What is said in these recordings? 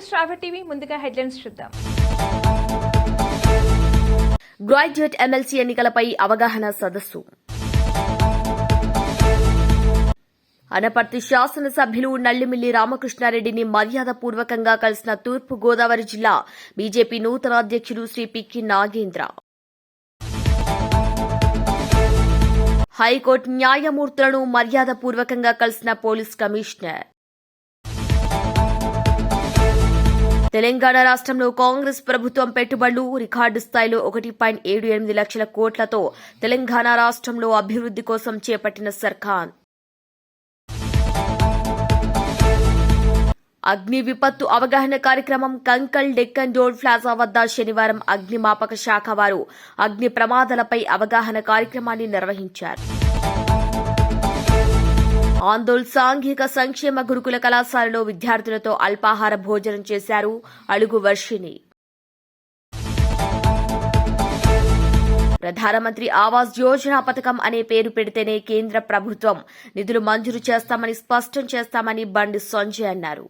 శ్రావ్య TV ముందుగా headlines చూద్దాం. Graduate MLC ఎన్నికలపై అవగాహన సదస్సు. అనపర్తి శాసనసభ్యులు నల్లిమిల్లి రామకృష్ణారెడ్డిని మర్యాదపూర్వకంగా కలిసిన తూర్పు గోదావరి జిల్లా బీజేపీ నూతన అధ్యక్షుడు శ్రీ పిక్కి నాగేంద్ర. హైకోర్టు న్యాయమూర్తులను మర్యాదపూర్వకంగా కలిసిన పోలీస్ కమిషనర్. తెలంగాణ రాష్ట్రంలో కాంగ్రెస్ ప్రభుత్వం పెట్టుబడులు రికార్డు స్థాయిలో 1.78 లక్షల కోట్లతో తెలంగాణ రాష్ట్రంలో అభివృద్ది కోసం చేపట్టిన సర్కార్. అగ్ని విపత్తు అవగాహన కార్యక్రమం కంకల్ డెక్కన్ రోడ్ ప్లాజా వద్ద శనివారం అగ్నిమాపక శాఖ వారు అగ్ని ప్రమాదాలపై అవగాహన కార్యక్రమాన్ని నిర్వహించారు. ఆందోళ్ సాంఘిక సంక్షేమ గురుకుల కళాశాలలో విద్యార్థులతో అల్పాహార భోజనం చేశారు అలుగు వర్షిణి. ప్రధానమంత్రి ఆవాస్ యోజన పథకం అనే పేరు పెడితేనే కేంద్ర ప్రభుత్వం నిధులు మంజూరు చేస్తామని స్పష్టం చేస్తామని బండి సంజయ్ అన్నారు.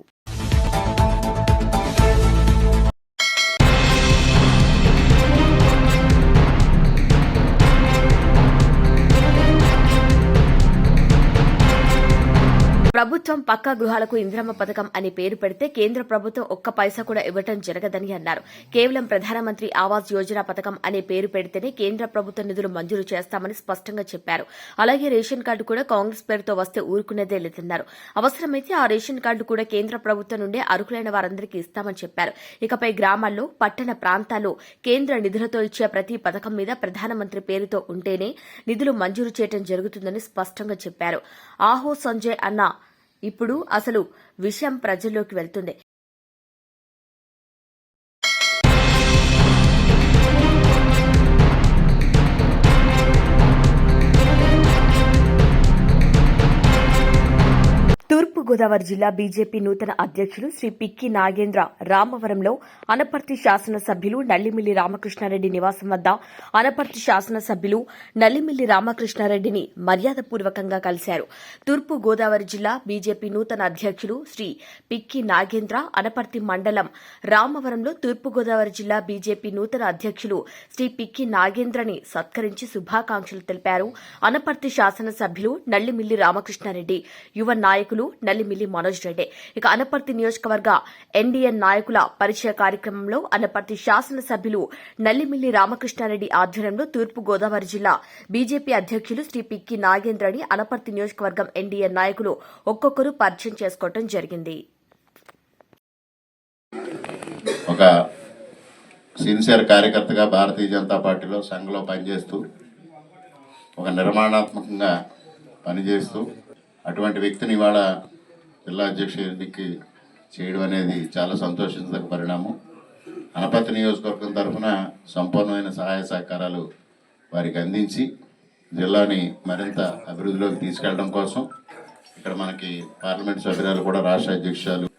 ప్రభుత్వం పక్కా గృహాలకు ఇందిరమ్మ పథకం అనే పేరు పెడితే కేంద్ర ప్రభుత్వం ఒక్క పైసా కూడా ఇవ్వడం జరగదని అన్నారు. కేవలం ప్రధానమంత్రి ఆవాస్ యోజన పథకం అనే పేరు పెడితేనే కేంద్ర ప్రభుత్వ నిధులు మంజూరు చేస్తామని స్పష్టంగా చెప్పారు. అలాగే రేషన్ కార్డు కూడా కాంగ్రెస్ పేరుతో వస్తే ఊరుకునేదే లేదన్నారు. అవసరమైతే ఆ రేషన్ కార్డు కూడా కేంద్ర ప్రభుత్వం నుండే అర్హులైన వారందరికీ ఇస్తామని చెప్పారు. ఇకపై గ్రామాల్లో పట్టణ ప్రాంతాల్లో కేంద్ర నిధులతో ఇచ్చే ప్రతి పథకం మీద ప్రధానమంత్రి పేరుతో ఉంటేనే నిధులు మంజూరు చేయడం జరుగుతుందని స్పష్టంగా చెప్పారు. ఆహో సంజయ్ అన్న ఇప్పుడు అసలు విషయం ప్రజల్లోకి వెళ్తుంది. తూర్పుగోదావరి జిల్లా బీజేపీ నూతన అధ్యక్షులు శ్రీ పిక్కి నాగేంద్ర రామవరంలో అనపర్తి శాసనసభ్యులు నల్లిమిల్లి రామకృష్ణారెడ్డి నివాసం వద్ద అనపర్తి శాసనసభ్యులు నల్లిమిల్లి రామకృష్ణారెడ్డిని మర్యాదపూర్వకంగా కలిశారు. తూర్పుగోదావరి జిల్లా బీజేపీ నూతన అధ్యక్షులు శ్రీ పిక్కి నాగేంద్ర అనపర్తి మండలం రామవరంలో తూర్పుగోదావరి జిల్లా బీజేపీ నూతన అధ్యక్షులు శ్రీ పిక్కి నాగేంద్రని సత్కరించి శుభాకాంక్షలు తెలిపారు. అనపర్తి శాసనసభ్యులు నల్లిమిల్లి రామకృష్ణారెడ్డి, యువ నాయకులు నల్లిమిల్లి మనోజ్ రెడ్డి. ఇక అనపర్తి నియోజకవర్గ ఎన్డీఎన్ నాయకుల పరిచయ కార్యక్రమంలో అనపర్తి శాసనసభ్యులు నల్లిమిల్లి రామకృష్ణారెడ్డి ఆధ్వర్యంలో తూర్పు గోదావరి జిల్లా బీజేపీ అధ్యక్షులు శ్రీ పిక్కి నాగేంద్రని అనపర్తి నియోజకవర్గం ఎన్డీఎన్ నాయకులు ఒక్కొక్కరు పరిచయం చేసుకోవడం జరిగింది. ఒక సిన్సియర్ కార్యకర్తగా భారతీయ జనతా పార్టీలో సంఘంలో పనిచేస్తూ ఒక నిర్మాణాత్మకంగా పనిచేస్తూ అటువంటి వ్యక్తిని ఇవాళ జిల్లా అధ్యక్షుడికి చేయడం అనేది చాలా సంతోషించదగ్గ పరిణామం. అనపర్తి నియోజకవర్గం తరఫున సంపూర్ణమైన సహాయ సహకారాలు వారికి అందించి జిల్లాని మరింత అభివృద్ధిలోకి తీసుకెళ్లడం కోసం ఇక్కడ మనకి పార్లమెంట్ సభ్యురాలు కూడా రాష్ట్ర అధ్యక్షులు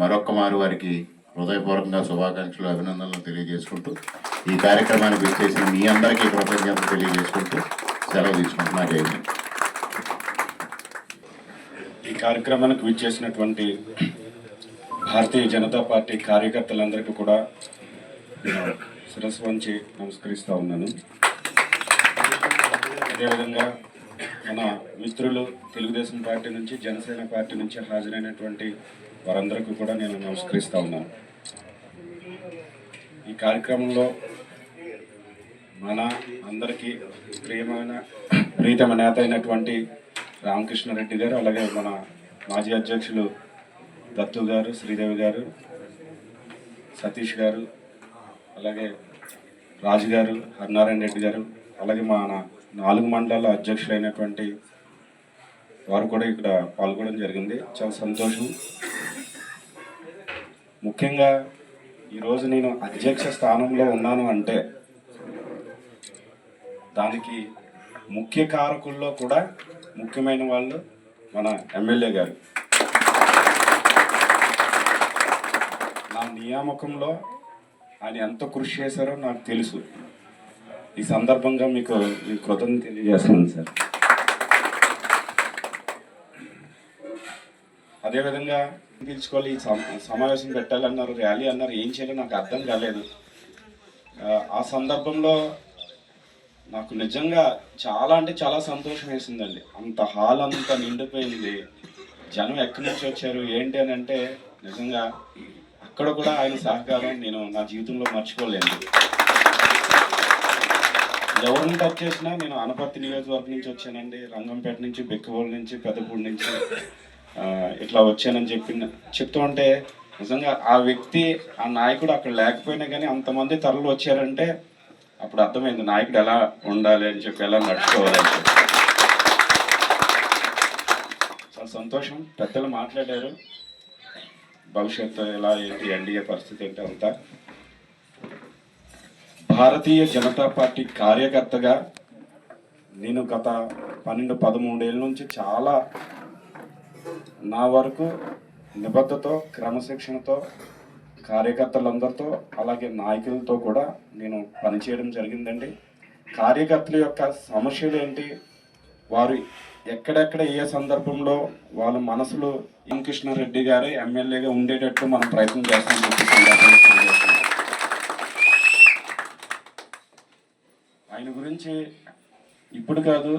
మరొక్క మారు వారికి హృదయపూర్వకంగా శుభాకాంక్షలు అభినందనలు తెలియజేసుకుంటూ ఈ కార్యక్రమానికి విచ్చేసిన మీ అందరికీ కృతజ్ఞతలు తెలియజేసుకుంటూ సెలవు తీసుకుంటున్నా. జై హింద్. ఈ కార్యక్రమానికి విచ్చేసినటువంటి భారతీయ జనతా పార్టీ కార్యకర్తలందరికీ కూడా నేను శిరస్సు వంచి నమస్కరిస్తూ ఉన్నాను. అదేవిధంగా మన మిత్రులు తెలుగుదేశం పార్టీ నుంచి, జనసేన పార్టీ నుంచి హాజరైనటువంటి వారందరికీ కూడా నేను నమస్కరిస్తూ ఉన్నాను. ఈ కార్యక్రమంలో మన అందరికీ ప్రీతమ నేత అయినటువంటి రామకృష్ణారెడ్డి గారు, అలాగే మన మాజీ అధ్యక్షులు దత్తు గారు, శ్రీదేవి గారు, సతీష్ గారు, అలాగే రాజు గారు, హరినారాయణ రెడ్డి గారు, అలాగే మన 4 మండలాల అధ్యక్షులైనటువంటి వారు కూడా ఇక్కడ పాల్గొనడం జరిగింది. చాలా సంతోషం. ముఖ్యంగా ఈరోజు నేను అధ్యక్ష స్థానంలో ఉన్నాను అంటే దానికి ముఖ్య కారకుల్లో కూడా ముఖ్యమైన వాళ్ళు మన ఎమ్మెల్యే గారు. నా నియామకంలో ఆయన ఎంత కృషి చేశారో నాకు తెలుసు. ఈ సందర్భంగా మీకు కృతజ్ఞతలు తెలియజేస్తున్నాను సార్. అదేవిధంగా పిలుచుకోవాలి, ఈ సమావేశం పెట్టాలన్నారు, ర్యాలీ అన్నారు, ఏం చేయాలో నాకు అర్థం కాలేదు. ఆ సందర్భంలో నాకు నిజంగా చాలా అంటే చాలా సంతోషం వేసిందండి. అంత హాల్ అంతా నిండిపోయింది, జనం ఎక్కడి నుంచి వచ్చారు ఏంటి అని అంటే నిజంగా అక్కడ కూడా ఆయన సహకారం నేను నా జీవితంలో మర్చిపోలేను. ఎవరిని టచ్ చేసినా, నేను అనపర్తి నియోజకవర్గం నుంచి వచ్చానండి, రంగంపేట నుంచి, బెక్కవోలు నుంచి, పెద్దపూడి నుంచి ఇట్లా వచ్చానని చెప్తూ ఉంటే నిజంగా ఆ వ్యక్తి, ఆ నాయకుడు అక్కడ లేకపోయినా కానీ అంతమంది తరలి వచ్చారంటే అప్పుడు అర్థమైంది నాయకుడు ఎలా ఉండాలి అని చెప్పి, ఎలా నడుచుకోవాలని చెప్పి. చాలా సంతోషం. పెద్దలు మాట్లాడారు, భవిష్యత్తు ఎలా ఏంటి, ఎన్డీఏ పరిస్థితి ఏంటి అంతా. భారతీయ జనతా పార్టీ కార్యకర్తగా నేను గత 12-13 ఏళ్ళ నుంచి చాలా నా వరకు నిబద్ధతో, క్రమశిక్షణతో కార్యకర్తలందరితో అలాగే నాయకులతో కూడా నేను పనిచేయడం జరిగిందండి. కార్యకర్తల యొక్క సమస్యలు ఏంటి, వారు ఎక్కడెక్కడ ఏ సందర్భంలో వాళ్ళ మనసులో కృష్ణారెడ్డి గారు ఎమ్మెల్యేగా ఉండేటట్టు మనం ప్రయత్నం చేస్తామని చెప్పి ఆయన గురించి ఇప్పుడు కాదు,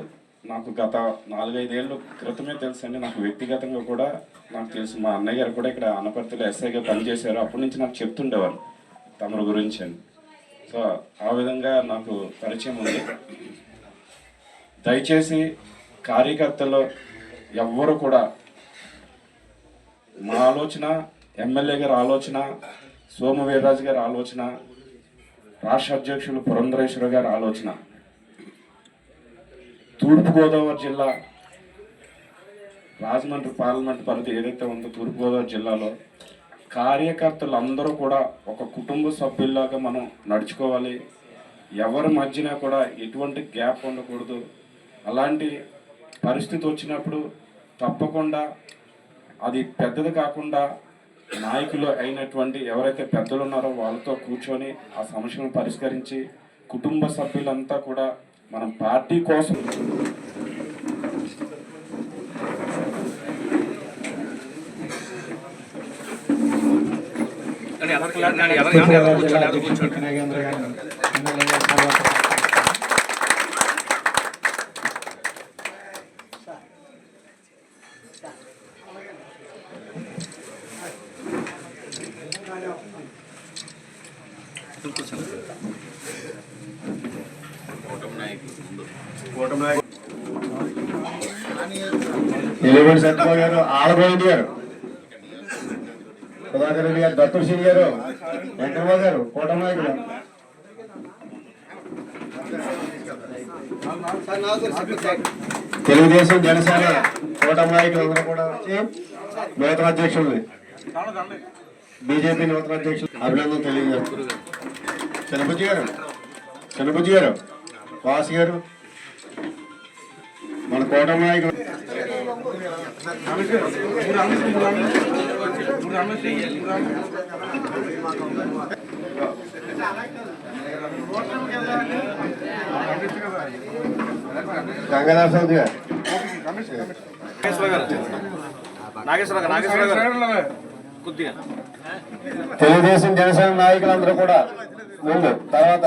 నాకు గత 4-5 ఏళ్ళ క్రితమే తెలుసండి. నాకు వ్యక్తిగతంగా కూడా నాకు తెలుసు. మా అన్నయ్య గారు కూడా ఇక్కడ అనపర్తిలో ఎస్ఐగా పనిచేశారు. అప్పటి నుంచి నాకు చెప్తుండేవారు తమరు గురించి అని. సో ఆ విధంగా నాకు పరిచయం ఉంది. దయచేసి కార్యకర్తలు ఎవ్వరు కూడా మా ఆలోచన, ఎమ్మెల్యే గారి ఆలోచన, సోమ వీర్రాజు గారి ఆలోచన, రాష్ట్ర అధ్యక్షులు పురంధరేశ్వర గారి ఆలోచన, తూర్పుగోదావరి జిల్లా రాజమండ్రి పార్లమెంట్ పరిధి ఏదైతే ఉందో తూర్పుగోదావరి జిల్లాలో కార్యకర్తలు అందరూ కూడా ఒక కుటుంబ సభ్యుల్లాగా మనం నడుచుకోవాలి. ఎవరి మధ్యన కూడా ఎటువంటి గ్యాప్ ఉండకూడదు. అలాంటి పరిస్థితి వచ్చినప్పుడు తప్పకుండా అది పెద్దది కాకుండా నాయకులు అయినటువంటి ఎవరైతే పెద్దలు ఉన్నారో వాళ్ళతో కూర్చొని ఆ సమస్యను పరిష్కరించి కుటుంబ సభ్యులంతా కూడా మనం పార్టీ కోసం ఎలిగొండ సత్యబాబు గారు, ఆలగోవింద్ గారు, సుధాకర్ రెడ్డి గారు, దత్తూర్ సింగ్ గారు, వెంకటబాబు గారు, కూటమి నాయకులు, తెలుగుదేశం జనసేన కూటమి నాయకులు అందరూ కూడా వచ్చి నూతన అధ్యక్షులు, బీజేపీ నూతన అధ్యక్షులు అభినందన తెలియజేస్తారు. చిన్నబుజ్జి గారు, వాసు గారు, మన కూటమి నాయకులు గంగాధర్ గారు, తెలుగుదేశం జనసేన నాయకులందరూ కూడా ముందు, తర్వాత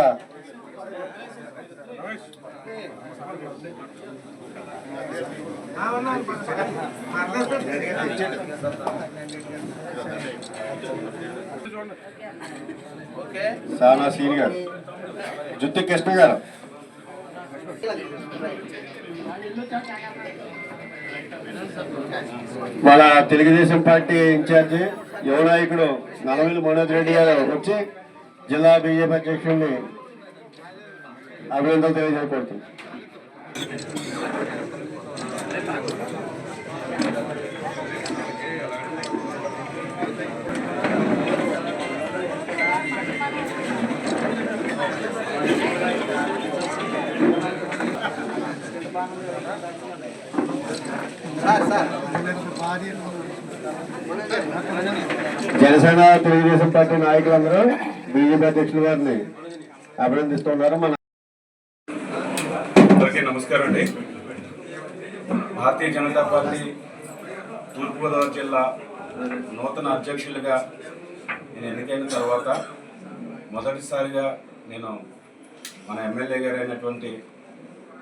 సానా సీని గారు, జుత్తి కృష్ణ గారు, వాళ్ళ తెలుగుదేశం పార్టీ ఇన్ఛార్జి యువ నాయకుడు నలమిల్లి మనోజ్ రెడ్డి గారు వచ్చి జిల్లా బీజేపీ అధ్యక్షుడిని అభినందనలు తెలియజేయబడుతుంది. జనసేన తెలుగుదేశం పార్టీ నాయకులందరూ బీజేపీ అధ్యక్షుల వారిని అభినందిస్తున్నారు. అందరికీ నమస్కారం అండి. భారతీయ జనతా పార్టీ తూర్పుగోదావరి జిల్లా నూతన అధ్యక్షులుగా నేను ఎన్నికైన తర్వాత మొదటిసారిగా నేను మన ఎమ్మెల్యే గారు అయినటువంటి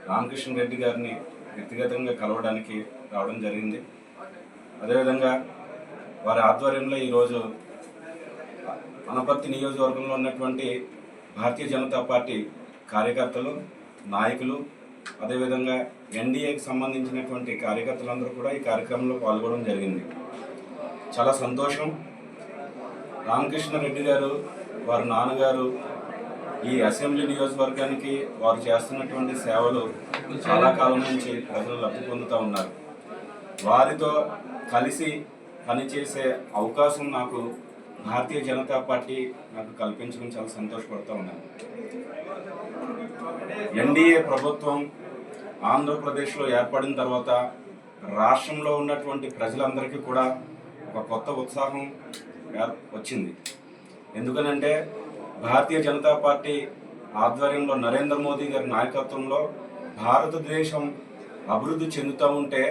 రామకృష్ణ రెడ్డి గారిని వ్యక్తిగతంగా కలవడానికి రావడం జరిగింది. అదేవిధంగా వారి ఆధ్వర్యంలో ఈరోజు అనపర్తి నియోజకవర్గంలో ఉన్నటువంటి భారతీయ జనతా పార్టీ కార్యకర్తలు, నాయకులు, అదేవిధంగా ఎన్డీఏకి సంబంధించినటువంటి కార్యకర్తలందరూ కూడా ఈ కార్యక్రమంలో పాల్గొనడం జరిగింది. చాలా సంతోషం. రామకృష్ణారెడ్డి గారు వారి నాన్నగారు ఈ అసెంబ్లీ నియోజకవర్గానికి వారు చేస్తున్నటువంటి సేవలు చాలా కాలం నుంచి ప్రజలు లబ్ధి పొందుతూ ఉన్నారు. వారితో కలిసి పనిచేసే అవకాశం నాకు భారతీయ జనతా పార్టీ నాకు కల్పించడం చాలా సంతోషపడుతూ ఉన్నాను. ఎన్డీఏ ప్రభుత్వం ఆంధ్రప్రదేశ్లో ఏర్పడిన తర్వాత రాష్ట్రంలో ఉన్నటువంటి ప్రజలందరికీ కూడా ఒక కొత్త ఉత్సాహం వచ్చింది. ఎందుకనంటే భారతీయ జనతా పార్టీ ఆధ్వర్యంలో నరేంద్ర మోదీ గారి నాయకత్వంలో భారతదేశం అభివృద్ధి చెందుతూ ఉంటే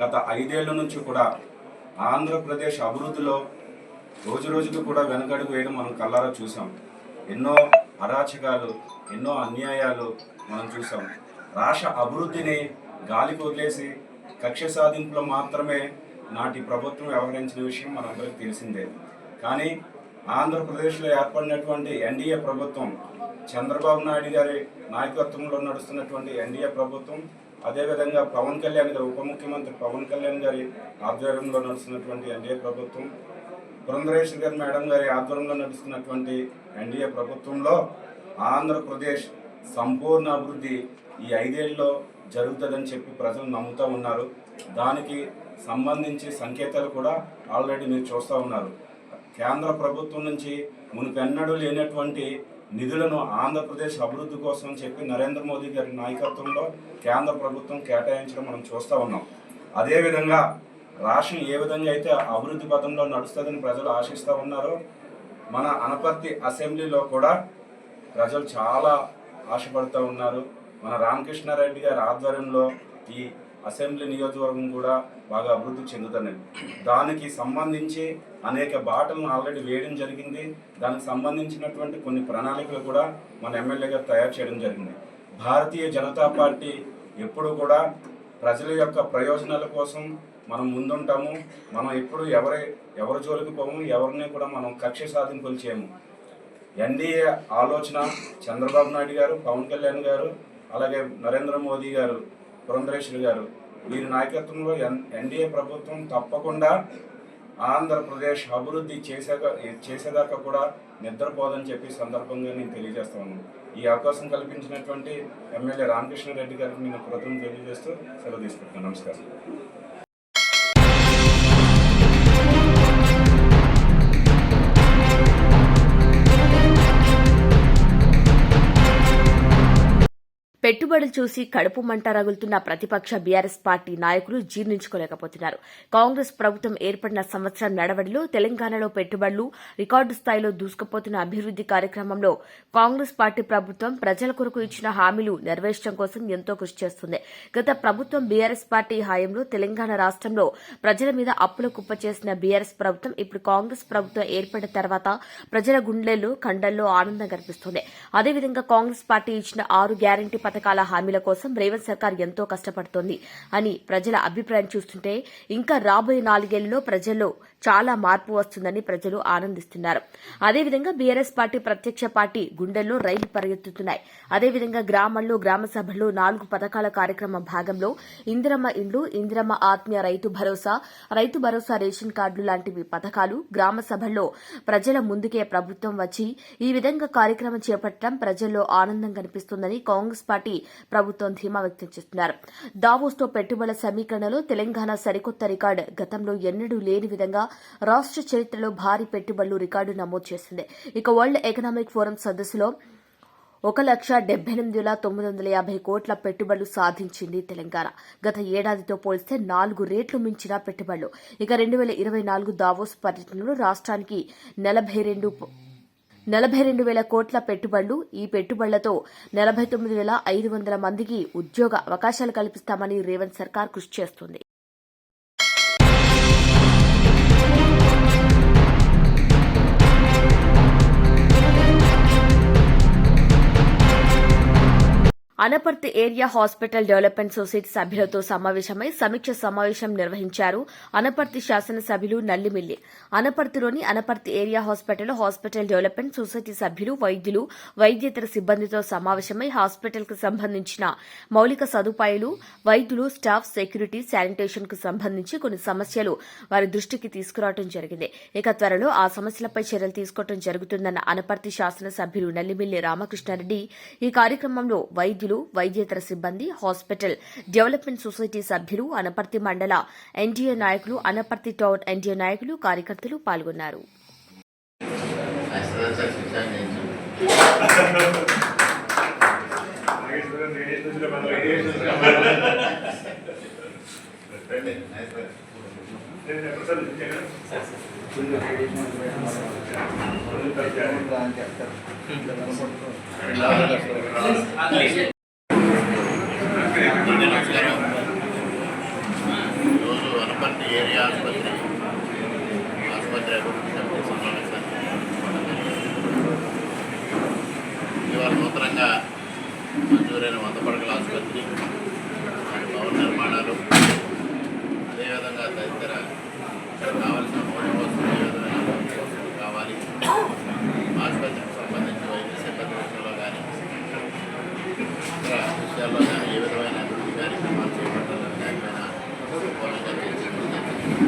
గత 5 ఏళ్ల నుంచి కూడా ఆంధ్రప్రదేశ్ అభివృద్ధిలో రోజు రోజుకు కూడా వెనకడుగు వేయడం మనం కళ్ళారా చూసాం. ఎన్నో అరాచకాలు, ఎన్నో అన్యాయాలు మనం చూసాం. రాష్ట్ర అభివృద్ధిని గాలికి వదిలేసి కక్ష సాధింపులో మాత్రమే నాటి ప్రభుత్వం వ్యవహరించిన విషయం మనందరికీ తెలిసిందే. కానీ ఆంధ్రప్రదేశ్లో ఏర్పడినటువంటి ఎన్డీఏ ప్రభుత్వం, చంద్రబాబు నాయుడు గారి నాయకత్వంలో నడుస్తున్నటువంటి ఎన్డీఏ ప్రభుత్వం, అదేవిధంగా పవన్ కళ్యాణ్ గారు, ఉప ముఖ్యమంత్రి పవన్ కళ్యాణ్ గారి ఆధ్వర్యంలో నడుస్తున్నటువంటి ఎన్డీఏ ప్రభుత్వం, పురంధరేశ్వరి గారి మేడం గారి ఆధ్వర్యంలో నడుస్తున్నటువంటి ఎన్డీఏ ప్రభుత్వంలో ఆంధ్రప్రదేశ్ సంపూర్ణ అభివృద్ధి ఈ 5 ఏళ్లలో జరుగుతుందని చెప్పి ప్రజలు నమ్ముతూ ఉన్నారు. దానికి సంబంధించి సంకేతాలు కూడా ఆల్రెడీ మీరు చూస్తూ ఉన్నారు. కేంద్ర ప్రభుత్వం నుంచి మునుపెన్నడూ లేనటువంటి నిధులను ఆంధ్రప్రదేశ్ అభివృద్ధి కోసం చెప్పి నరేంద్ర మోదీ గారి నాయకత్వంలో కేంద్ర ప్రభుత్వం కేటాయించడం మనం చూస్తూ ఉన్నాం. అదేవిధంగా రాష్ట్రం ఏ విధంగా అయితే అభివృద్ధి పథంలో నడుస్తుందని ప్రజలు ఆశిస్తూ ఉన్నారో, మన అనపర్తి అసెంబ్లీలో కూడా ప్రజలు చాలా ఆశపడుతూ ఉన్నారు. మన రామకృష్ణారెడ్డి గారి ఆధ్వర్యంలో ఈ అసెంబ్లీ నియోజకవర్గం కూడా బాగా అభివృద్ధి చెందుతున్నది. దానికి సంబంధించి అనేక బాటలను ఆల్రెడీ వేయడం జరిగింది. దానికి సంబంధించినటువంటి కొన్ని ప్రణాళికలు కూడా మన ఎమ్మెల్యే గారు తయారు చేయడం జరిగింది. భారతీయ జనతా పార్టీ ఎప్పుడు కూడా ప్రజల యొక్క ప్రయోజనాల కోసం మనం ముందుంటాము. మనం ఎప్పుడు ఎవరి జోలికి పోము, ఎవరిని కూడా మనం కక్ష సాధింపులు చేయము. ఎన్డీఏ ఆలోచన చంద్రబాబు నాయుడు గారు, పవన్ కళ్యాణ్ గారు, అలాగే నరేంద్ర మోదీ గారు, పురంధరేశ్వరి గారు, వీరి నాయకత్వంలో ఎన్డీఏ ప్రభుత్వం తప్పకుండా ఆంధ్రప్రదేశ్ అభివృద్ధి చేసేదాకా కూడా నిద్రపోదని చెప్పి సందర్భంగా నేను తెలియజేస్తా ఉన్నాను. ఈ అవకాశం కల్పించినటువంటి ఎమ్మెల్యే రామకృష్ణారెడ్డి గారికి నేను కృతజ్ఞతలు తెలియజేస్తూ సెలవు తీసుకుంటున్నాను. నమస్కారం. పెట్టుబడులు చూసి కడుపు మంట రగులుతున్న ప్రతిపక్ష బీఆర్ఎస్ పార్టీ నాయకులు జీర్ణించుకోలేకపోతున్నారు. కాంగ్రెస్ ప్రభుత్వం ఏర్పడిన సంవత్సరం నడవడిలో తెలంగాణలో పెట్టుబడులు రికార్డు స్థాయిలో దూసుకుపోతున్న అభివృద్ది కార్యక్రమంలో కాంగ్రెస్ పార్టీ ప్రభుత్వం ప్రజల కొరకు ఇచ్చిన హామీలు నెరవేర్చడం కోసం ఎంతో కృషి చేస్తుంది. గత ప్రభుత్వం బీఆర్ఎస్ పార్టీ హయాంలో తెలంగాణ రాష్ట్రంలో ప్రజల మీద అప్పుల కుప్ప చేసిన బీఆర్ఎస్ ప్రభుత్వం ఇప్పుడు కాంగ్రెస్ ప్రభుత్వం ఏర్పడిన తర్వాత ప్రజల గుండెల్లో కండల్లో ఆనందం కనిపిస్తుంది. అదేవిధంగా కాంగ్రెస్ పార్టీ ఇచ్చిన 6 గ్యారంటీ పథకాల హామీల కోసం రేవంత్ సర్కార్ ఎంతో కష్టపడుతోంది అని ప్రజల అభిప్రాయం చూస్తుంటే ఇంకా రాబోయే 4 ఏళ్లలో ప్రజల్లో చాలా మార్పు వస్తుందని ప్రజలు ఆనందిస్తున్నారు. అదేవిధంగా బీఆర్ఎస్ పార్టీ ప్రత్యక్ష పార్టీ గుండెల్లో రైలు పరిగెత్తుతున్నాయి. అదేవిధంగా గ్రామాల్లో గ్రామ సభల్లో 4 పథకాల కార్యక్రమం భాగంలో ఇందిరమ్మ ఇండ్లు, ఇందిరమ్మ ఆత్మీయ రైతు భరోసా రేషన్ కార్డులు లాంటివి పథకాలు గ్రామ సభల్లో ప్రజల ముందుకే ప్రభుత్వం వచ్చి ఈ విధంగా కార్యక్రమం చేపట్టడం ప్రజల్లో ఆనందం కనిపిస్తుందని కాంగ్రెస్ పార్టీ ప్రభుత్వం ధీమా వ్యక్తం చేస్తున్నారు. దావోస్తో పెట్టుబడుల సమీకరణలో తెలంగాణ సరికొత్త రికార్డు. గతంలో ఎన్నడూ లేని విధంగా రాష్ట్ర చరిత్రలో భారీ పెట్టుబడులు రికార్డు నమోదు చేసింది. ఇక వరల్డ్ ఎకనామిక్ ఫోరం సదస్సులో 1,78,950 కోట్ల పెట్టుబడులు సాధించింది తెలంగాణ. గత ఏడాదితో పోలిస్తే 4 రెట్లు మించిన పెట్టుబడులు. ఇక 2024 దావోస్ పర్యటనలో రాష్ట్రానికి 42,000 కోట్ల పెట్టుబడులు. ఈ పెట్టుబడులతో 49,500 మందికి ఉద్యోగ అవకాశాలు కల్పిస్తామని రేవంత్ సర్కార్ కృషి చేస్తుంది. Anaparthi area hospital development society సభ్యులతో సమావేశమై సమీక్ష సమావేశం నిర్వహించారు అనపర్తి శాసనసభ్యులు నల్లిమిల్లి. అనపర్తిలోని Anaparthi area hospital development society సభ్యులు, వైద్యులు, వైద్యేతర సిబ్బందితో సమావేశమై హాస్పిటల్ కు సంబంధించిన మౌలిక సదుపాయాలు, వైద్యులు, స్టాఫ్, సెక్యూరిటీ, శానిటేషన్ కు సంబంధించి కొన్ని సమస్యలు వారి దృష్టికి తీసుకురావడం జరిగింది. ఇక త్వరలో ఆ సమస్యలపై చర్యలు తీసుకోవడం జరుగుతుందన్న అనపర్తి శాసనసభ్యులు నల్లిమిల్లి రామకృష్ణారెడ్డి ఈ కార్యక్రమంలో వైద్యులు, వైద్యేతర సిబ్బంది, హాస్పిటల్ డెవలప్మెంట్ సొసైటీ సభ్యులు, అనపర్తి మండల ఎన్డీఏ నాయకులు, అనపర్తి టౌన్ ఎన్డీఏ నాయకులు, కార్యకర్తలు పాల్గొన్నారు. నమస్కారం. ఈరోజు అనపర్తి ఏరియా ఆసుపత్రి అభివృద్ధి సమావేశాన్ని ఇవాళ నూతనంగా మంజూరైన 100 పడకల ఆసుపత్రి, వాటి భవన నిర్మాణాలు, అదేవిధంగా తదితర కావాల్సిన మౌలిక వస్తువులు ఏ విధమైన వస్తువులు కావాలి, ఆసుపత్రికి సంబంధించి వైద్య సిబ్బంది విషయంలో కానీ ఇతర విషయాల్లో కానీ ఏ విధమైన అభివృద్ధి కార్యక్రమాలు చేపట్టాలని దానిపైన సంపూర్ణంగా చర్చించడం జరిగింది.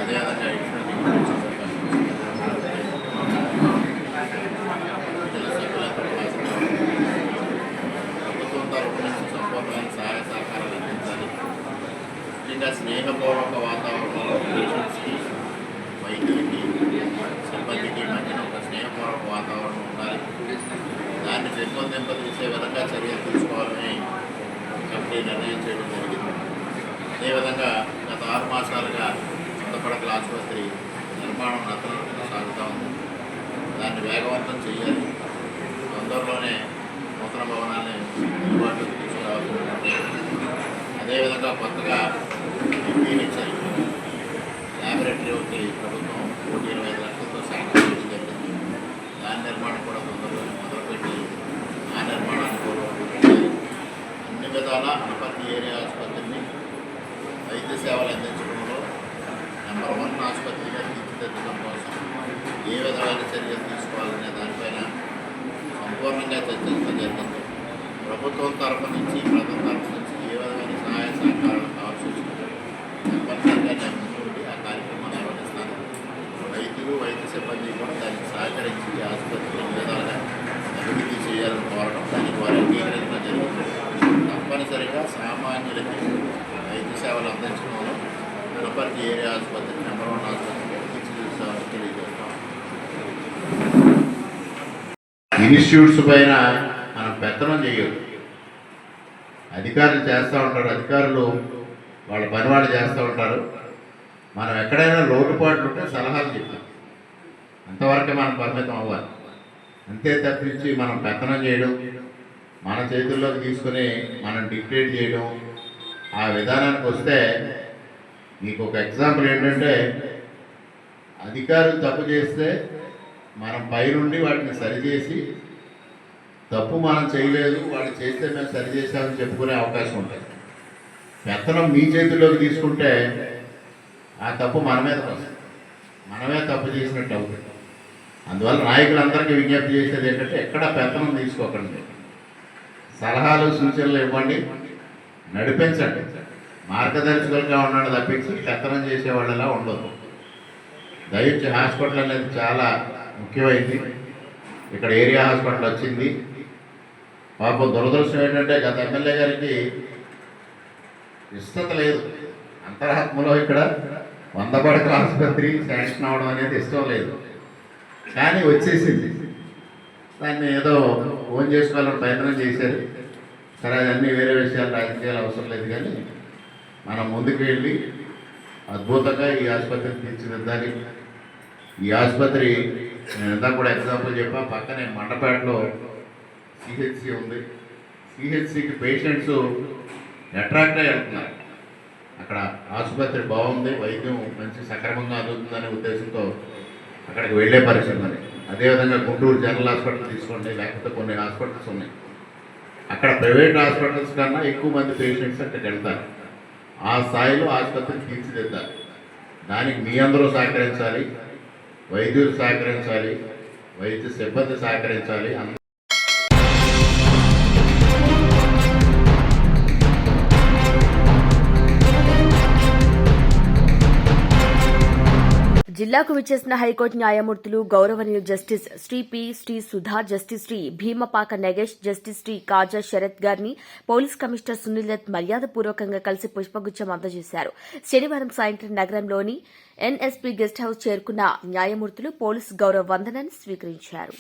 అదేవిధంగా ప్రభుత్వం తరఫు నుంచి సంపూర్ణమైన సహాయ సహకారాలు అందించాలి. ముఖ్యంగా స్నేహపూర్వక వాతావరణంలో పేషెంట్స్కి, వైద్యులకి, సిబ్బందికి మధ్యన ఒక స్నేహపూర్వక వాతావరణం ఉండాలి. దాన్ని పెంపొందింపజేసే విధంగా చర్యలు తీసుకోవాలని కమిటీ నిర్ణయం చేయడం జరిగింది. అదేవిధంగా గత 6 మాసాలుగా 100 పడకల ఆసుపత్రి నిర్మాణం నత్తనట్టుగా సాగుతూ ఉంది. దాన్ని వేగవంతం చేయాలి. తొందరలోనే నూతన భవనాన్ని అందుబాటులోకి తీసుకురావాల్సి ఉంటుంది. అదేవిధంగా కొత్తగా పిహెచ్ఐ ల్యాబొరేటరీ ఒకటి ప్రభుత్వం 125 లక్షలతో శాంక్షన్ చేయడం జరిగింది. దాని నిర్మాణం కూడా తొందరలోనే మొదలుపెట్టి ఆ నిర్మాణాన్ని కూడా అన్ని విధాల అనపర్తి ఏరియా ఆసుపత్రిని వైద్య సేవలు అందించడంలో నెంబర్ 1 ఆసుపత్రిగా తీర్చిదిద్దడం కోసం ఏ విధమైన చర్యలు తీసుకోవాలనే దానిపైన సంపూర్ణంగా చర్చించడం జరిగింది. ప్రభుత్వం తరఫు నుంచి, ప్రజల తరఫు నుంచి ఏ విధమైన సహాయ సహకారాలు కావాల్సి వచ్చింది తప్పనిసరిగా నేను ముందుండి ఆ కార్యక్రమం నిర్వహిస్తాను. వైద్యులు, వైద్య సిబ్బంది కూడా దానికి సహకరించి ఆసుపత్రిని విధాలుగా అభివృద్ధి చేయాలని కోరడం, దానికి వారు అంగీకరించడం జరిగింది. తప్పనిసరిగా సామాన్యులకి వైద్య సేవలు అందించడంలో అనపర్తి ఏరియా ఆసుపత్రి నెంబర్ 1 ఆసుపత్రిగా తీర్చిదిద్దామని తెలియజేస్తాం. ఇన్స్టిట్యూట్స్ పైన మనం పెత్తనం చేయొద్దు. అధికారులు చేస్తూ ఉంటారు, అధికారులు వాళ్ళ పని వాళ్ళు చేస్తూ ఉంటారు. మనం ఎక్కడైనా లోటుపాట్లు ఉంటే సలహాలు చెప్తాం, అంతవరకే మనం పరిమితం అవ్వాలి. అంతే తప్పించి మనం పెత్తనం చేయడం, మన చేతుల్లోకి తీసుకుని మనం డిక్టేట్ చేయడం, ఆ విధానానికి వస్తే మీకు ఒక ఎగ్జాంపుల్ ఏంటంటే, అధికారులు తప్పు చేస్తే మనం పైనుండి వాటిని సరిచేసి, తప్పు మనం చేయలేదు, వాడు చేస్తే మేము సరిచేసామని చెప్పుకునే అవకాశం ఉంటుంది. పెత్తనం మీ చేతుల్లోకి తీసుకుంటే ఆ తప్పు మన మీద వస్తుంది, మనమే తప్పు చేసినట్టు అవుతుంది. అందువల్ల నాయకులందరికీ విజ్ఞప్తి చేసేది ఏంటంటే, ఎక్కడ పెత్తనం తీసుకోకండి, సలహాలు సూచనలు ఇవ్వండి, నడిపించండి, మార్గదర్శకులుగా ఉండండి తప్పించి పెత్తనం చేసేవాళ్ళలా ఉండదు. దయచేసి హాస్పిటల్ అనేది చాలా ముఖ్యమైంది. ఇక్కడ ఏరియా హాస్పిటల్ వచ్చింది. పాపం దురదృష్టం ఏంటంటే, గత ఎమ్మెల్యే గారికి ఇష్టత లేదు. అంతరాత్మలో ఇక్కడ 100 పడకల ఆసుపత్రి శాంక్షన్ అవ్వడం అనేది ఇష్టం లేదు, కానీ వచ్చేసింది. దాన్ని ఏదో ఫోన్ చేసుకోవాలని ప్రయత్నం చేశారు. సరే, అన్నీ వేరే విషయాలు, రాజకీయాలు అవసరం లేదు, కానీ మనం ముందుకు వెళ్ళి అద్భుతంగా ఈ ఆసుపత్రిని తీర్చిదిద్దాలి. ఈ ఆసుపత్రి నేను ఇందాక కూడా ఎగ్జాంపుల్ చెప్పా, పక్కనే మండపేటలో సిహెచ్సి ఉంది. సిహెచ్సికి పేషెంట్స్ అట్రాక్ట్ అయ్యి వెళ్తున్నారు. అక్కడ ఆసుపత్రి బాగుంది, వైద్యం మంచి సక్రమంగా అందుతుందనే ఉద్దేశంతో అక్కడికి వెళ్ళే పరిస్థితి ఉంది. అదేవిధంగా గుంటూరు జనరల్ హాస్పిటల్ తీసుకోండి, లేకపోతే కొన్ని హాస్పిటల్స్ ఉన్నాయి. అక్కడ ప్రైవేట్ హాస్పిటల్స్ కన్నా ఎక్కువ మంది పేషెంట్స్ అక్కడికి వెళ్తారు. ఆ స్థాయిలో ఆసుపత్రిని తీర్చిదిద్దాలి. దానికి మీ అందరూ సహకరించాలి, వైద్యులు సహకరించాలి, వైద్య సిబ్బంది సహకరించాలి. జిల్లాకు విచ్చేసిన హైకోర్టు న్యాయమూర్తులు గౌరవనీయులు justice Sri P. Sri Sudha, justice Sri Bheemapaka Nagesh, justice Sri Kaja Sarath గారిని పోలీస్ కమిషనర్ సునీల్ దత్ మర్యాదపూర్వకంగా కలిసి పుష్పగుచ్చం అందజేశారు. శనివారం సాయంత్రం నగరంలోని ఎన్ఎస్పీ గెస్ట్ హౌస్ చేరుకున్న న్యాయమూర్తులు పోలీస్ గౌరవ వందనాన్ని స్వీకరించారు.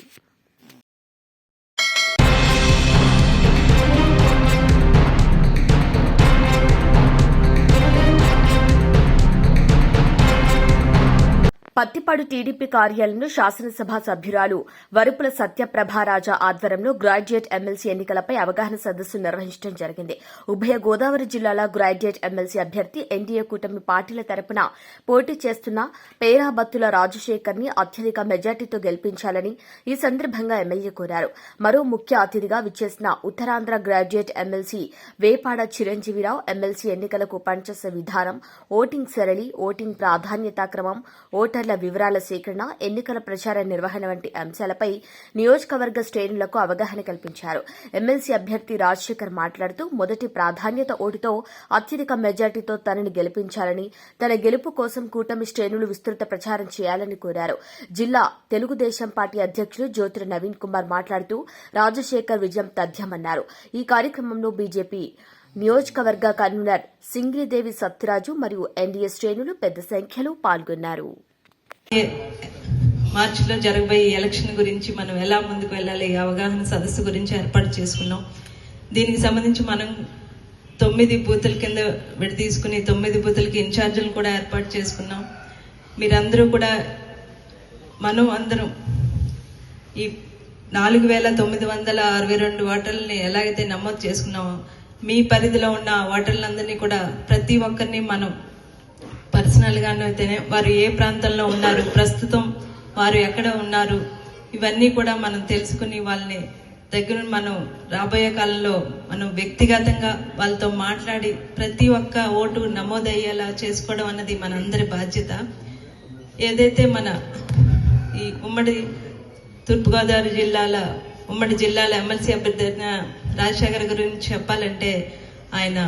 పత్తిపాడు టీడీపీ కార్యాలయంలో శాసనసభ సభ్యురాలు వరుపుల సత్యప్రభారాజా ఆధ్వర్యంలో గ్రాడ్యుయేట్ ఎమ్మెల్సీ ఎన్నికలపై అవగాహన సదస్సు నిర్వహించడం జరిగింది. ఉభయ గోదావరి జిల్లాల గ్రాడ్యుయేట్ ఎమ్మెల్సీ అభ్యర్థి ఎన్డీఏ కూటమి పార్టీల తరపున పోటీ చేస్తున్న పేరాబత్తుల రాజశేఖర్ ని అత్యధిక మెజార్టీతో గెలిపించాలని ఈ సందర్భంగా ఎమ్మెల్యే కోరారు. మరో ముఖ్య అతిథిగా విచ్చేసిన Uttarandhra graduate MLC Vepada Chiranjeevirao MLC ఎన్నికలకు పనిచేసే విధానం, ఓటింగ్ సరళి, ఓటింగ్ ప్రాధాన్యతా క్రమం, ఓటర్ల వివరాల సేకరణ, ఎన్నికల ప్రచార నిర్వహణ వంటి అంశాలపై నియోజకవర్గ శ్రేణులకు అవగాహన కల్పించారు. ఎమ్మెల్సీ అభ్యర్థి రాజశేఖర్ మాట్లాడుతూ మొదటి ప్రాధాన్యత ఓటుతో అత్యధిక మెజార్టీతో తనని గెలిపించాలని, తన గెలుపు కోసం కూటమి శ్రేణులు విస్తృత ప్రచారం చేయాలని కోరారు. జిల్లా తెలుగుదేశం పార్టీ అధ్యక్షులు జ్యోతిర నవీన్ కుమార్ మాట్లాడుతూ రాజశేఖర్ విజయం తథ్యమన్నారు. ఈ కార్యక్రమంలో బీజేపీ నియోజకవర్గ కన్వీనర్ సింగిలిదేవి సత్యరాజు మరియు ఎన్డీఏ శ్రేణులు పెద్ద సంఖ్యలో పాల్గొన్నారు. మార్చిలో జరగబోయే ఎలక్షన్ గురించి మనం ఎలా ముందుకు వెళ్ళాలి, అవగాహన సదస్సు గురించి ఏర్పాటు చేసుకున్నాం. దీనికి సంబంధించి మనం 9 బూతుల కింద విడదీసుకుని 9 బూతులకి ఇన్ఛార్జీలు కూడా ఏర్పాటు చేసుకున్నాం. మీరందరూ కూడా మనం అందరం ఈ 4,962 ఓటర్లని ఎలాగైతే నమోదు చేసుకున్నామో మీ పరిధిలో ఉన్న ఓటర్లందరినీ కూడా ప్రతి ఒక్కరిని మనం పర్సనల్గానే అయితేనే వారు ఏ ప్రాంతంలో ఉన్నారు, ప్రస్తుతం వారు ఎక్కడ ఉన్నారు, ఇవన్నీ కూడా మనం తెలుసుకుని వాళ్ళని దగ్గర మనం రాబోయే కాలంలో మనం వ్యక్తిగతంగా వాళ్ళతో మాట్లాడి ప్రతి ఒక్క ఓటు నమోదయ్యేలా చేసుకోవడం అన్నది మనందరి బాధ్యత. ఏదైతే మన ఈ ఉమ్మడి తూర్పుగోదావరి జిల్లాల ఎమ్మెల్సీ అభ్యర్థి రాజశేఖర్ గురించి చెప్పాలంటే ఆయన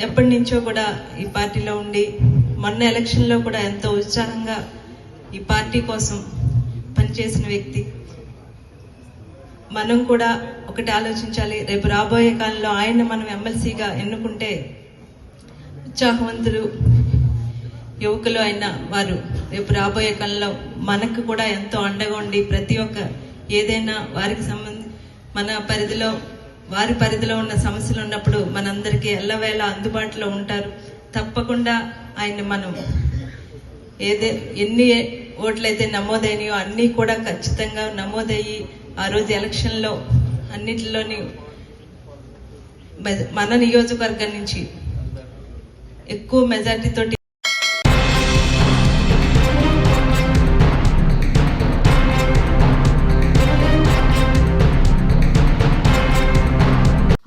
ఎప్పటి నుంచో కూడా ఈ పార్టీలో ఉండి మొన్న ఎలక్షన్లో కూడా ఎంతో ఉత్సాహంగా ఈ పార్టీ కోసం పనిచేసిన వ్యక్తి. మనం కూడా ఒకటి ఆలోచించాలి, రేపు రాబోయే కాలంలో ఆయన మనం ఎమ్మెల్సీగా ఎన్నుకుంటే ఉత్సాహవంతులు యువకులు అయిన వారు రేపు రాబోయే కాలంలో మనకు కూడా ఎంతో అండగా ఉండి ప్రతి ఒక్క ఏదైనా వారికి మన పరిధిలో వారి పరిధిలో ఉన్న సమస్యలు ఉన్నప్పుడు మనందరికీ ఎల్లవేళ అందుబాటులో ఉంటారు. తప్పకుండా ఆయన మనం ఎన్ని ఓట్లయితే నమోదైనాయో అన్నీ కూడా ఖచ్చితంగా నమోదయ్యి ఆ రోజు ఎలక్షన్లో అన్నిటిలోని మన నియోజకవర్గం నుంచి ఎక్కువ మెజార్టీతోటి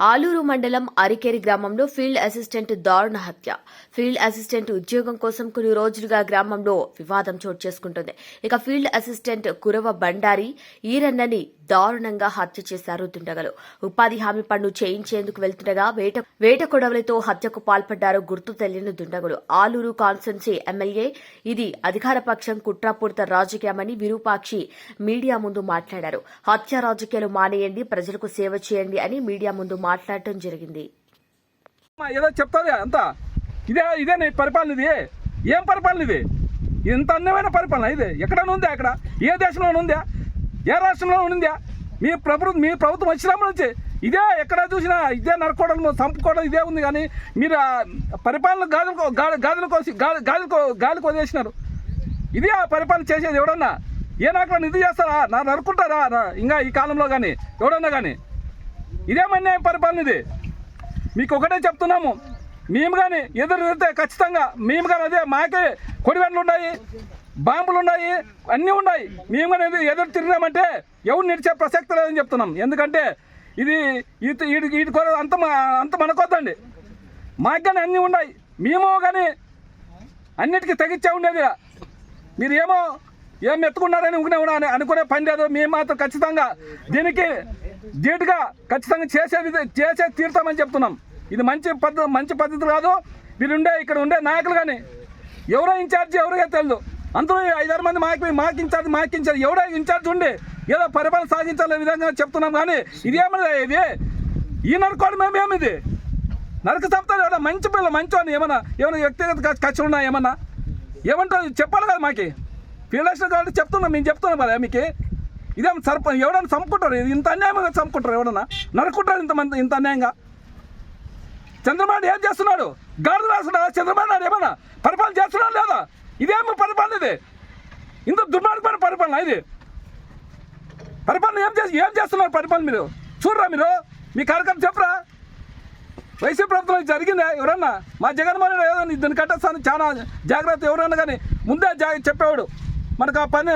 ఆలూరు మండలం అరికేరి గ్రామంలో ఫీల్డ్ అసిస్టెంట్ దారుణ హత్య. ఫీల్డ్ అసిస్టెంట్ ఉద్యోగం కోసం కొన్ని రోజులుగా గ్రామంలో వివాదం చోటు చేసుకుంటుంది. ఇక ఫీల్డ్ అసిస్టెంట్ కురవ బండారి ఈరన్నని దారుణంగా హత్య చేశారు దుండగలు. ఉపాధి హామీ పన్ను చేయించేందుకు వెళ్తుండగా వేట కొడవలితో హత్యకు పాల్పడ్డారు గుర్తు తెలియని దుండగులు. ఆలూరు కాన్స్టిట్యున్సీ ఎమ్మెల్యే ఇది అధికారపక్షం కుట్రపూరిత రాజకీయమని విరూపాక్షి మీడియా ముందు మాట్లాడారు. హత్య రాజకీయాలు మానేయండి, ప్రజలకు సేవ చేయండి అని మీడియా ముందు మాట్లాడటం జరిగింది. ఏదో చెప్తాది అంతా ఇదే నీ పరిపాలన, ఇది ఏం పరిపాలన, ఇది ఇంత అందమైన పరిపాలన ఇది ఎక్కడైనా ఉందా? అక్కడ ఏ దేశంలోనే ఉందా? ఏ రాష్ట్రంలో ఉందా? మీ ప్రభుత్వం వచ్చినప్పటి నుంచి ఇదే ఎక్కడ చూసినా ఇదే నరకోవడం, చంపుకోవడం ఇదే ఉంది. కానీ మీరు పరిపాలన గాలి కొదేసినారు. ఇదే ఆ పరిపాలన చేసేది. ఎవడన్నా ఏ నాకులో ఇది చేస్తారా? నరుకుంటారా ఇంకా ఈ కాలంలో కానీ ఎవడన్నా కానీ? ఇదేమన్యాయం పరిపాలన ఇది. మీకు ఒకటే చెప్తున్నాము, మేము కానీ ఎదురు తిరిగితే ఖచ్చితంగా మేము కానీ అదే మాకే కొడివెండ్లు ఉన్నాయి, బాంబులు ఉన్నాయి, అన్నీ ఉన్నాయి. మేము కానీ ఎదురు తిరిగినామంటే ఎవరు నిడిచే ప్రసక్తి లేదని చెప్తున్నాం. ఎందుకంటే ఇది వీటి కొర అంత మనకొద్దండి. మాకు కానీ అన్నీ ఉన్నాయి, మేము కానీ అన్నిటికీ తెగిచ్చే ఉండేది. మీరు ఏం ఎత్తుకున్నారని అనుకునే పని లేదు. మేము మాత్రం ఖచ్చితంగా దీనికి ధీటుగా ఖచ్చితంగా చేసే తీరుతామని చెప్తున్నాం. ఇది మంచి పద్ధతి కాదు. ఇక్కడ ఉండే నాయకులు కానీ ఎవరో ఇన్ఛార్జ్ ఎవరిగా తెలియదు. అందరూ 5-6 మంది మాకు ఇన్ఛార్జ్ ఎవడో ఇన్ఛార్జ్ ఉండి ఏదో పరిపాలన సాగించాలనే విధంగా చెప్తున్నాం. కానీ ఇదేమన్నా ఇది ఈ నరుకోవడం మేమేమిది నరక చంపుతారు కదా. మంచి పిల్ల మంచి ఏమన్నా వ్యక్తిగత ఖర్చులు ఉన్నా ఏమంటారు చెప్పాలి కదా. మాకు ఫీల్డ్ కాబట్టి మేము చెప్తున్నాం కదా. మీకు ఇదేం ఎవడన్నా చంపుకుంటారు? ఇంత అన్యాయంగా చంపుకుంటారు? ఎవడన్నా నరుకుంటారు ఇంత అన్యాయంగా? చంద్రబాబు ఏం చేస్తున్నాడు? గాడులు రాస్తున్నాడు చంద్రబాబు నాయుడు. ఏమన్నా పరిపాలన చేస్తున్నాడు లేదా? ఇదేమో పరిపాలన ఇది? ఇంత దుర్మార్గమైన పరిపాలన ఇది. పరిపాలన ఏం చేస్తున్నారు? పరిపాలన మీరు చూడరా? మీరు మీ కార్యక్రమం చెప్పరా? వైసీపీ ప్రభుత్వం జరిగిందా? ఎవరన్నా మా జగన్మోహన్ రెడ్డి ఏదో దీన్ని కట్టేస్తాను చాలా జాగ్రత్త ఎవరన్నా కానీ ముందే చెప్పేవాడు. మనకు ఆ పని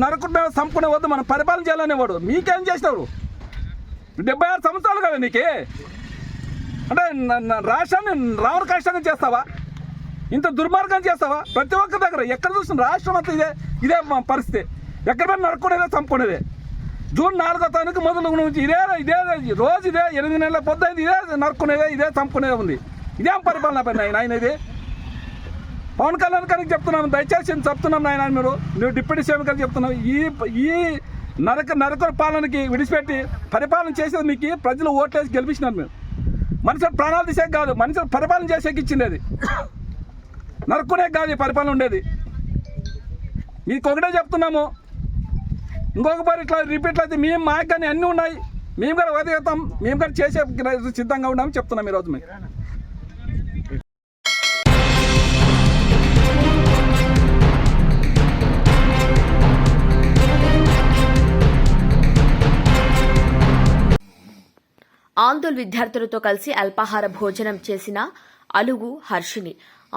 నరకుంటే చంపుకునే వద్దు, మనం పరిపాలన చేయాలనేవాడు. మీకేం చేసినావు? 76 సంవత్సరాలు కదా నీకు. అంటే రాష్ట్రాన్ని రావణ కష్టంగా చేస్తావా? ఇంత దుర్మార్గం చేస్తావా? ప్రతి ఒక్కరి దగ్గర ఎక్కడ చూసిన రాష్ట్రం అంతా ఇదే పరిస్థితి. ఎక్కడ పైన నరుక్కునేదే చంపుకునేదే. జూన్ 4వ తారీఖు మొదలు నుంచి ఇదే రోజు 8 నెలల పొద్దుంది ఇదే నరుక్కునేదే, ఇదే చంపుకునేదే ఉంది. ఇదేం పరిపాలన పని ఆయన? ఇది పవన్ కళ్యాణ్ గారికి చెప్తున్నాం, దయచేసి చెప్తున్నాం నాయన. నువ్వు డిప్యూటీ సీఎం గారికి చెప్తున్నావు, ఈ నరక పాలనకి విడిచిపెట్టి పరిపాలన చేసేది మీకు ప్రజలు ఓట్లేసి గెలిపించినారు. మీరు మనుషులు ప్రాణాలు తీసేకి కాదు, మనుషులు పరిపాలన చేసేకి ఇచ్చింది. అది నరుక్కునే కాదు ఈ పరిపాలన ఉండేది. మీకు ఒకటే చెప్తున్నాము, ఇంకొకసారి ఇట్లా రిపీట్లు అయితే మాకు కానీ అన్నీ ఉన్నాయి, మేము కూడా వదిలేస్తాం, మేము కూడా చేసే సిద్ధంగా ఉన్నామని చెప్తున్నాం ఈరోజు. మేము ఆందోళన విద్యార్థులతో కలిసి అల్పాహార భోజనం చేసిన అలుగు హర్షిని.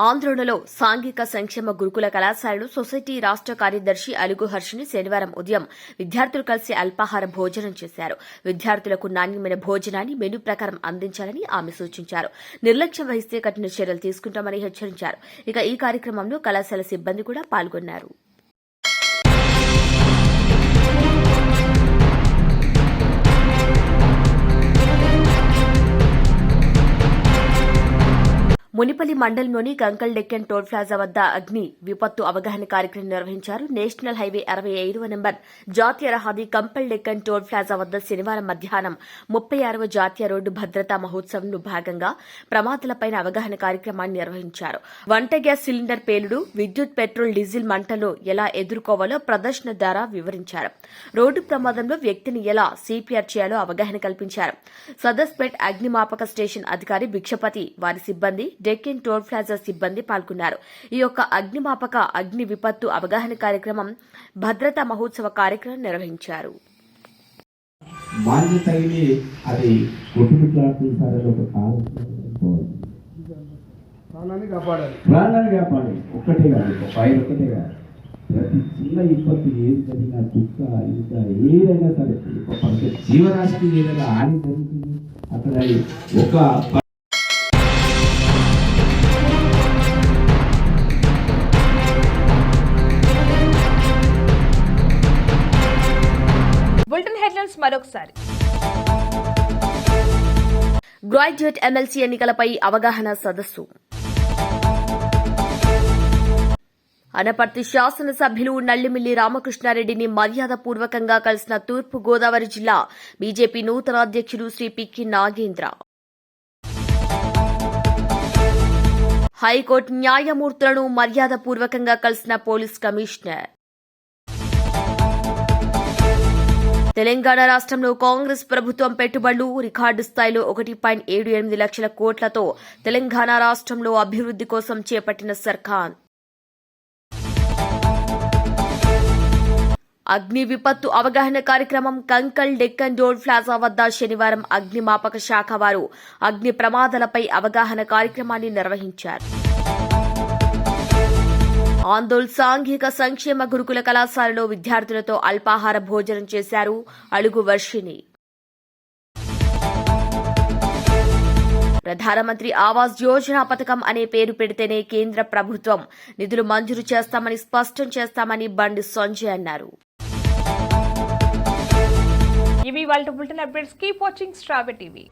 ఆంధ్రులలో సాంఘిక సంక్షేమ గురుకుల కళాశాలలో సొసైటీ రాష్ట్ర కార్యదర్శి అలుగు హర్షిని శనివారం ఉదయం విద్యార్థులు కలిసి అల్పాహార భోజనం చేశారు. విద్యార్థులకు నాణ్యమైన భోజనాన్ని మెనూ ప్రకారం అందించాలని ఆమె సూచించారు. నిర్లక్ష్యం వహిస్తే కఠిన చర్యలు తీసుకుంటామని హెచ్చరించారు. ఇక ఈ కార్యక్రమంలో కళాశాల సిబ్బంది కూడా పాల్గొన్నారు. మునిపల్లి మండలంలోని కంకల్ డెక్కన్ టోల్ ప్లాజా వద్ద అగ్ని విపత్తు అవగాహన కార్యక్రమం నిర్వహించారు. నేషనల్ హైవే 65వ నెంబర్ జాతీయ రహదారి కంపల్ డెక్కన్ టోల్ ప్లాజా వద్ద శనివారం మధ్యాహ్నం 36వ జాతీయ రోడ్డు భద్రతా మహోత్సవంలో భాగంగా ప్రమాదాలపై అవగాహన కార్యక్రమాన్ని నిర్వహించారు. వంట గ్యాస్ సిలిండర్ పేలుడు, విద్యుత్, పెట్రోల్, డీజిల్ మంటలను ఎలా ఎదుర్కోవాలో ప్రదర్శన ద్వారా వివరించారు. రోడ్డు ప్రమాదంలో వ్యక్తిని ఎలా సిపిఆర్ చేయాలో అవగాహన కల్పించారు. సదస్పేట్ అగ్నిమాపక స్టేషన్ అధికారి భిక్షపతి, వారి సిబ్బంది, డెక్కన్ టోల్ ప్లాజా సిబ్బంది పాల్గొన్నారు. ఈ యొక్క అగ్నిమాపక అగ్ని విపత్తు అవగాహన కార్యక్రమం భద్రతా మహోత్సవ కార్యక్రమం నిర్వహించారు. ప్రాణాన్ని కాపాడాలి. ఒక్కటే కాదు, ఫైర్ ఒక్కటే కాదు. ప్రతి చిన్న విపత్తు ఏది జరిగినా, కుక్క ఇంకా ఏదైనా సరే జీవరాశికి ఏదైనా హాని జరుగుతుంది అక్కడ ఒక బులెటిన్ హెడ్లైన్స్ మరొకసారి. గ్రాడ్యుయేట్ ఎమ్మెల్సీ ఎన్నికలపై అవగాహన సదస్సు. అనపర్తి శాసనసభ్యులు నల్లిమిల్లి రామకృష్ణారెడ్డిని మర్యాదపూర్వకంగా కలిసిన తూర్పు గోదావరి జిల్లా బీజేపీ నూతన అధ్యక్షుడు శ్రీ పిక్కి నాగేంద్ర. హైకోర్టు న్యాయమూర్తులను మర్యాదపూర్వకంగా కలిసిన పోలీస్ కమిషనర్. తెలంగాణ రాష్ట్రంలో కాంగ్రెస్ ప్రభుత్వం పెట్టుబడులు రికార్డు స్థాయిలో 1.78 లక్షల కోట్లతో తెలంగాణ రాష్ట్రంలో అభివృద్ది కోసం చేపట్టిన సర్కార్. అగ్ని విపత్తు అవగాహన కార్యక్రమం కంకల్ డెక్కన్ టోల్ ప్లాజా వద్ద శనివారం అగ్నిమాపక శాఖ వారు అగ్ని ప్రమాదాలపై అవగాహన కార్యక్రమాన్ని నిర్వహించారు. ఆందోళన సాంఘిక సంక్షేమ గురుకుల కళాశాలలో విద్యార్థులతో అల్పాహార భోజనం చేశారు అలుగు వర్షిని. ప్రధానమంత్రి ఆవాస్ యోజన పథకం అనే పేరు పెడితేనే కేంద్ర ప్రభుత్వం నిధులు మంజూరు చేస్తామని స్పష్టం చేస్తామని బండి సంజయ్ అన్నారు. ఇవి వాళ్ళ బులెటిన్ అప్డేట్స్. కీప్ వాచింగ్ స్ట్రాబె టీవీ.